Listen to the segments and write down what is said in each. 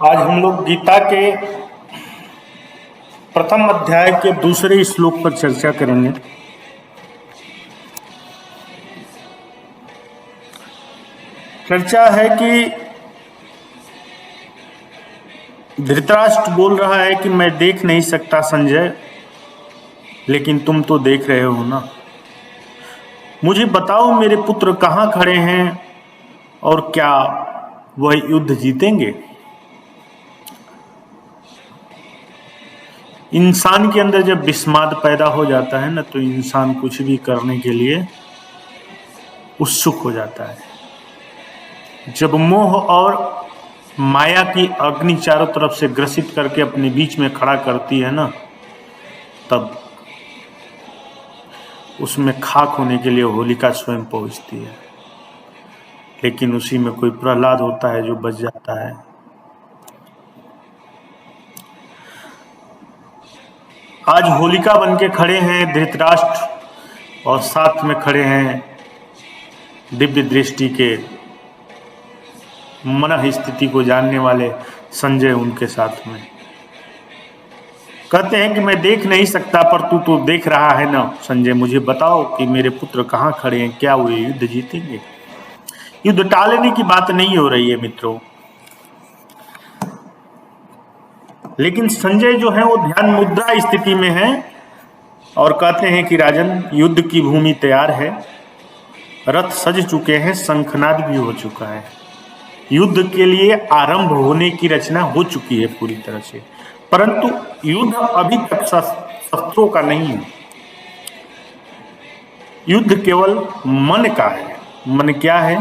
आज हम लोग गीता के प्रथम अध्याय के दूसरे श्लोक पर चर्चा करेंगे। चर्चा है कि धृतराष्ट्र बोल रहा है कि मैं देख नहीं सकता संजय, लेकिन तुम तो देख रहे हो ना। मुझे बताओ मेरे पुत्र कहाँ खड़े हैं और क्या वह युद्ध जीतेंगे। इंसान के अंदर जब विस्माद पैदा हो जाता है ना, तो इंसान कुछ भी करने के लिए उत्सुक हो जाता है। जब मोह और माया की अग्नि चारों तरफ से ग्रसित करके अपने बीच में खड़ा करती है ना, तब उसमें खाक होने के लिए होलिका स्वयं पहुंचती है। लेकिन उसी में कोई प्रहलाद होता है जो बच जाता है। आज होलिका बन के खड़े हैं धृतराष्ट्र, और साथ में खड़े हैं दिव्य दृष्टि के मन स्थिति को जानने वाले संजय उनके साथ में। कहते हैं कि मैं देख नहीं सकता, पर तू तो देख रहा है ना संजय। मुझे बताओ कि मेरे पुत्र कहाँ खड़े हैं, क्या वो युद्ध जीतेंगे। युद्ध टालने की बात नहीं हो रही है मित्रों, लेकिन संजय जो है वो ध्यान मुद्रा स्थिति में है और कहते हैं कि राजन, युद्ध की भूमि तैयार है, रथ सज चुके हैं, शंखनाद भी हो चुका है। युद्ध के लिए आरंभ होने की रचना हो चुकी है पूरी तरह से, परंतु युद्ध अभी तक शस्त्रों का नहीं है। युद्ध केवल मन का है। मन क्या है?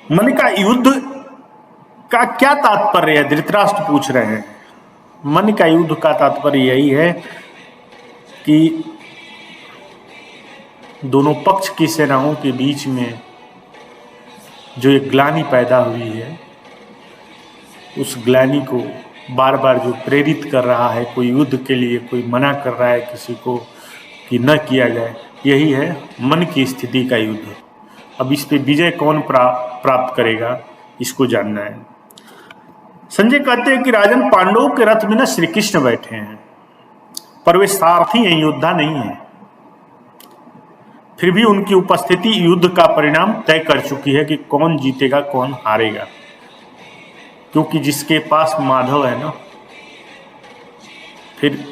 मन का युद्ध का क्या तात्पर्य है, धृतराष्ट्र पूछ रहे हैं। मन का युद्ध का तात्पर्य यही है कि दोनों पक्ष की सेनाओं के बीच में जो एक ग्लानि पैदा हुई है, उस ग्लानि को बार बार जो प्रेरित कर रहा है, कोई युद्ध के लिए, कोई मना कर रहा है किसी को कि न किया जाए, यही है मन की स्थिति का युद्ध। अब इस पे विजय कौन प्राप्त करेगा, इसको जानना है। संजय कहते हैं कि राजन, पांडवों के रथ में न श्री कृष्ण बैठे हैं, पर वे सारथी हैं, योद्धा नहीं है। फिर भी उनकी उपस्थिति युद्ध का परिणाम तय कर चुकी है कि कौन जीतेगा कौन हारेगा, क्योंकि जिसके पास माधव है ना, फिर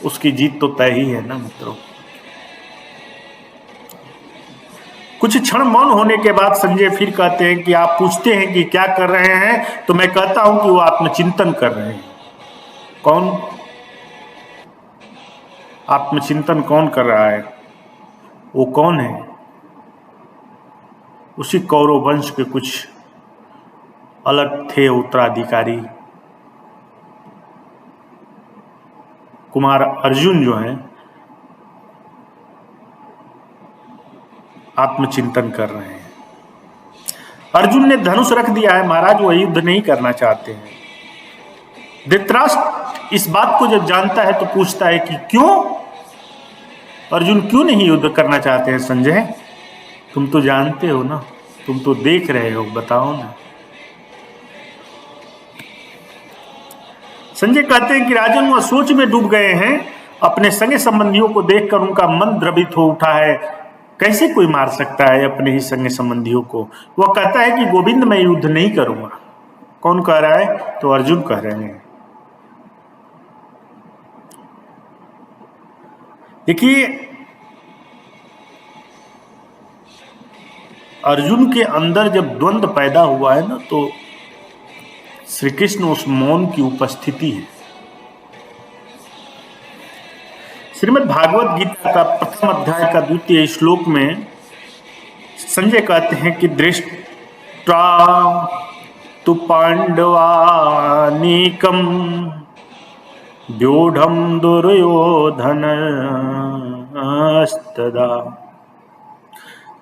उसकी जीत तो तय ही है ना मित्रों। कुछ क्षण मौन होने के बाद संजय फिर कहते हैं कि आप पूछते हैं कि क्या कर रहे हैं, तो मैं कहता हूं कि वो आत्मचिंतन कर रहे हैं। कौन आत्मचिंतन कौन कर रहा है? वो कौन है? उसी कौरव वंश के कुछ अलग थे उत्तराधिकारी, कुमार अर्जुन जो हैं, आत्मचिंतन कर रहे हैं। अर्जुन ने धनुष रख दिया है महाराज, वो युद्ध नहीं करना चाहते हैं। धृतराष्ट्र इस बात को जब जानता है तो पूछता है कि क्यों अर्जुन, क्यों नहीं युद्ध करना चाहते हैं संजय? तुम तो जानते हो ना, तुम तो देख रहे हो, बताओ ना। संजय कहते हैं कि राजन, वह सोच में डूब गए हैं। अपने संगे संबंधियों को देखकर उनका मन द्रवित हो उठा है। कैसे कोई मार सकता है अपने ही संगे संबंधियों को? वह कहता है कि गोविंद, मैं युद्ध नहीं करूंगा। कौन कह रहा है? तो अर्जुन कह रहे हैं। देखिए, अर्जुन के अंदर जब द्वंद्व पैदा हुआ है ना, तो श्री कृष्ण उस मौन की उपस्थिति है। श्रीमद् भागवत गीता का प्रथम अध्याय का द्वितीय श्लोक में संजय कहते हैं कि दृष्ट्वा तु पांडवानीकम व्यूढ़ं दुर्योधनस्तदा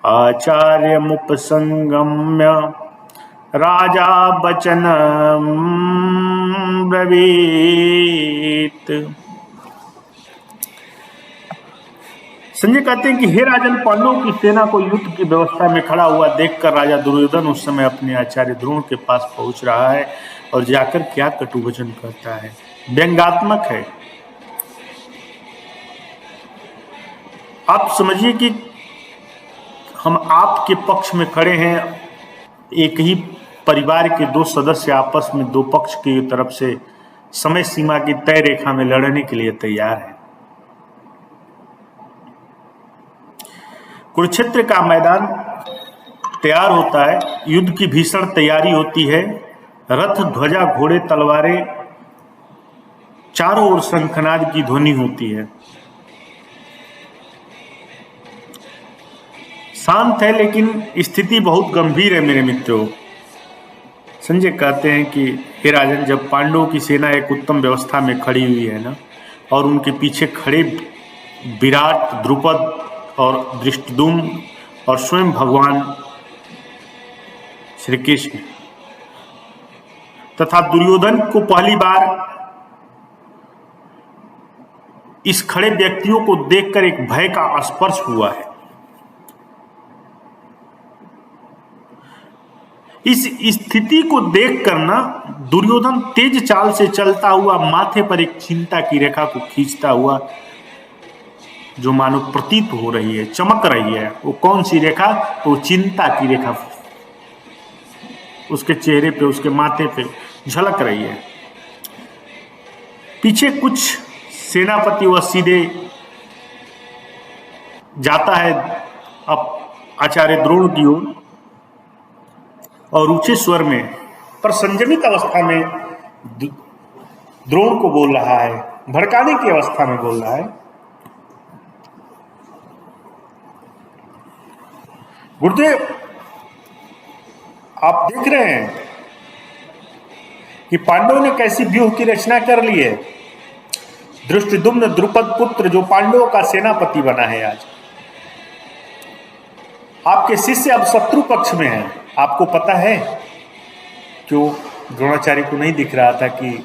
आचार्यमुपसंगम्य राजा वचनं ब्रवीत। संजय कहते हैं कि हे राजन, पांडवों की सेना को युद्ध की व्यवस्था में खड़ा हुआ देखकर राजा दुर्योधन उस समय अपने आचार्य द्रोण के पास पहुंच रहा है और जाकर क्या कटुवचन करता है। व्यंग्यात्मक है। आप समझिए कि हम आपके पक्ष में खड़े हैं, एक ही परिवार के दो सदस्य आपस में दो पक्ष की तरफ से समय सीमा की तय रेखा में लड़ने के लिए तैयार है। कुरुक्षेत्र का मैदान तैयार होता है, युद्ध की भीषण तैयारी होती है, रथ ध्वजा घोड़े तलवारें, चारों ओर शंखनाद की ध्वनि होती है। शांत है लेकिन स्थिति बहुत गंभीर है मेरे मित्रों। संजय कहते हैं कि हे राजन, जब पांडवों की सेना एक उत्तम व्यवस्था में खड़ी हुई है ना, और उनके पीछे खड़े विराट, द्रुपद और धृष्टद्युम्न और स्वयं भगवान श्री कृष्ण तथा दुर्योधन को पहली बार इस खड़े व्यक्तियों को देखकर एक भय का स्पर्श हुआ है। इस स्थिति को देखकर ना दुर्योधन तेज चाल से चलता हुआ माथे पर एक चिंता की रेखा को खींचता हुआ, जो मानो प्रतीत हो रही है, चमक रही है। वो कौन सी रेखा? वो चिंता की रेखा उसके चेहरे पे, उसके माथे पे झलक रही है। पीछे कुछ सेनापति वह सीधे जाता है अब आचार्य द्रोण की ओर और ऊंचे स्वर में पर संयमित अवस्था में द्रोण को बोल रहा है, भड़काने की अवस्था में बोल रहा है, गुरुदेव आप देख रहे हैं कि पांडवों ने कैसी व्यूह की रचना कर ली है। धृष्टद्युम्न द्रुपद पुत्र जो पांडवों का सेनापति बना है, आज आपके शिष्य अब शत्रु पक्ष में हैं। आपको पता है क्यों द्रोणाचार्य को नहीं दिख रहा था कि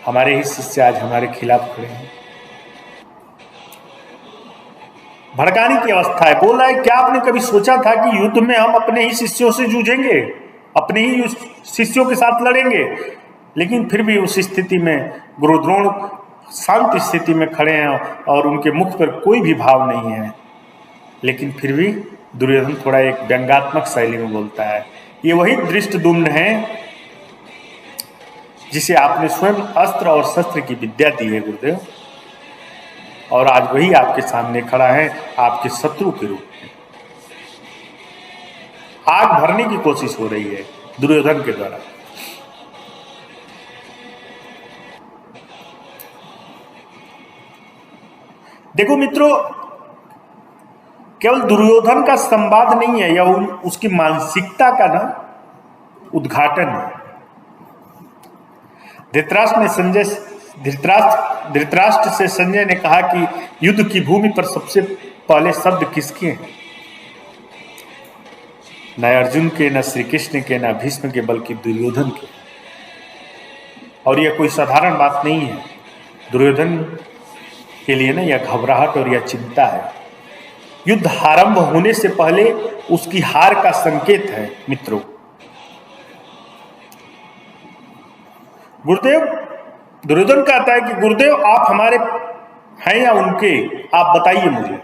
हमारे ही शिष्य आज हमारे खिलाफ खड़े हैं? भड़काने की अवस्था है। बोल रहा है, क्या आपने कभी सोचा था कि युद्ध में हम अपने ही शिष्यों से जूझेंगे, अपने ही शिष्यों के साथ लड़ेंगे? लेकिन फिर भी उस स्थिति में गुरु द्रोण शांत स्थिति में खड़े हैं और उनके मुख पर कोई भी भाव नहीं है। लेकिन फिर भी दुर्योधन थोड़ा एक व्यंग्यात्मक शैली में बोलता है। ये वही धृष्टद्युम्न है जिसे आपने स्वयं अस्त्र और शस्त्र की विद्या दी है गुरुदेव, और आज वही आपके सामने खड़ा है आपके शत्रु के रूप में। आग भरने की कोशिश हो रही है दुर्योधन के द्वारा। देखो मित्रों, केवल दुर्योधन का संवाद नहीं है, यह उसकी मानसिकता का ना उद्घाटन है। धृतराष्ट्र से संजय ने कहा कि युद्ध की भूमि पर सबसे पहले शब्द किसके हैं? न अर्जुन के, न श्री कृष्ण के, न भीष्म के, बल्कि दुर्योधन के। और यह कोई साधारण बात नहीं है। दुर्योधन के लिए ना यह घबराहट और यह चिंता है। युद्ध आरंभ होने से पहले उसकी हार का संकेत है मित्रों। गुरुदेव, दुर्योधन कहता है कि गुरुदेव आप हमारे हैं या उनके, आप बताइए मुझे,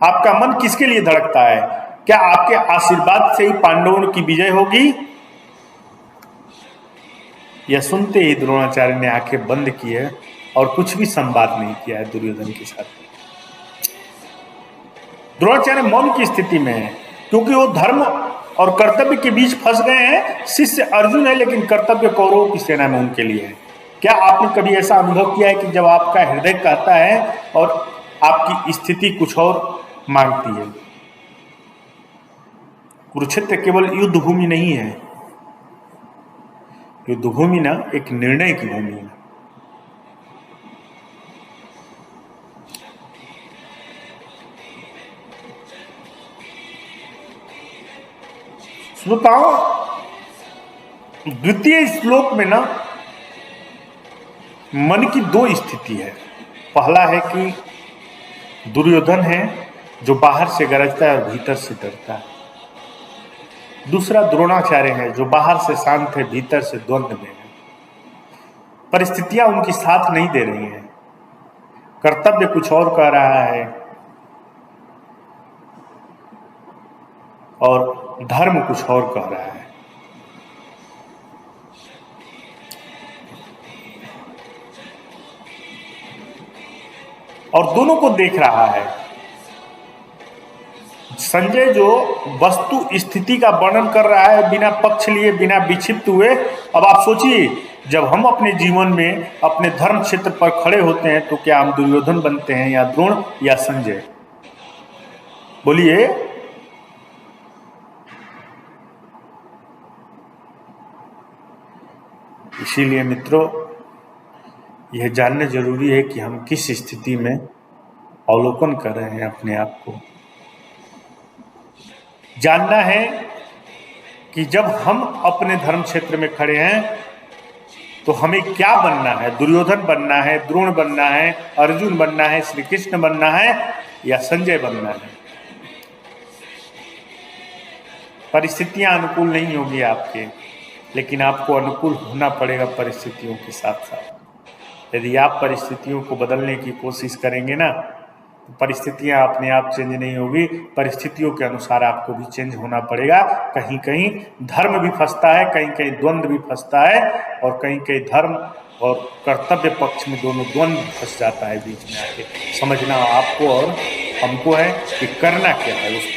आपका मन किसके लिए धड़कता है? क्या आपके आशीर्वाद से ही पांडवों की विजय होगी? यह सुनते ही द्रोणाचार्य ने आंखें बंद की है और कुछ भी संवाद नहीं किया है दुर्योधन के साथ। द्रोणाचार्य मौन की स्थिति में है क्योंकि वो धर्म और कर्तव्य के बीच फंस गए हैं। शिष्य अर्जुन है लेकिन कर्तव्य कौरवों की सेना में उनके लिए है। क्या आपने कभी ऐसा अनुभव किया है कि जब आपका हृदय कहता है और आपकी स्थिति कुछ और मांगती है? कुरुक्षेत्र केवल युद्ध भूमि नहीं है। युद्ध भूमि ना एक निर्णय की भूमि है। श्रोताओं, द्वितीय श्लोक में ना मन की दो स्थिति है। पहला है कि दुर्योधन है जो बाहर से गरजता है और भीतर से डरता है। दूसरा द्रोणाचार्य है जो बाहर से शांत है, भीतर से द्वंद्व में है। परिस्थितियां उनकी साथ नहीं दे रही हैं, कर्तव्य कुछ और कह रहा है और धर्म कुछ और कह रहा है। और दोनों को देख रहा है। संजय जो वस्तु स्थिति का वर्णन कर रहा है बिना पक्ष लिए, बिना विक्षिप्त हुए। अब आप सोचिए, जब हम अपने जीवन में अपने धर्म क्षेत्र पर खड़े होते हैं तो क्या हम दुर्योधन बनते हैं या द्रोण या संजय? बोलिए। इसीलिए मित्रों, यह जानना जरूरी है कि हम किस स्थिति में अवलोकन कर रहे हैं अपने आप को। जानना है कि जब हम अपने धर्म क्षेत्र में खड़े हैं तो हमें क्या बनना है। दुर्योधन बनना है, द्रोण बनना है, अर्जुन बनना है, श्री कृष्ण बनना है या संजय बनना है। परिस्थितियां अनुकूल नहीं होगी आपके, लेकिन आपको अनुकूल होना पड़ेगा परिस्थितियों के साथ साथ। यदि आप परिस्थितियों को बदलने की कोशिश करेंगे ना, तो परिस्थितियां अपने आप चेंज नहीं होगी, परिस्थितियों के अनुसार आपको भी चेंज होना पड़ेगा। कहीं कहीं धर्म भी फंसता है, कहीं कहीं द्वंद्व भी फंसता है, और कहीं कहीं धर्म और कर्तव्य पक्ष में दोनों द्वंद्व फंस जाता है बीच में आके। समझना आपको और हमको है कि करना क्या है उस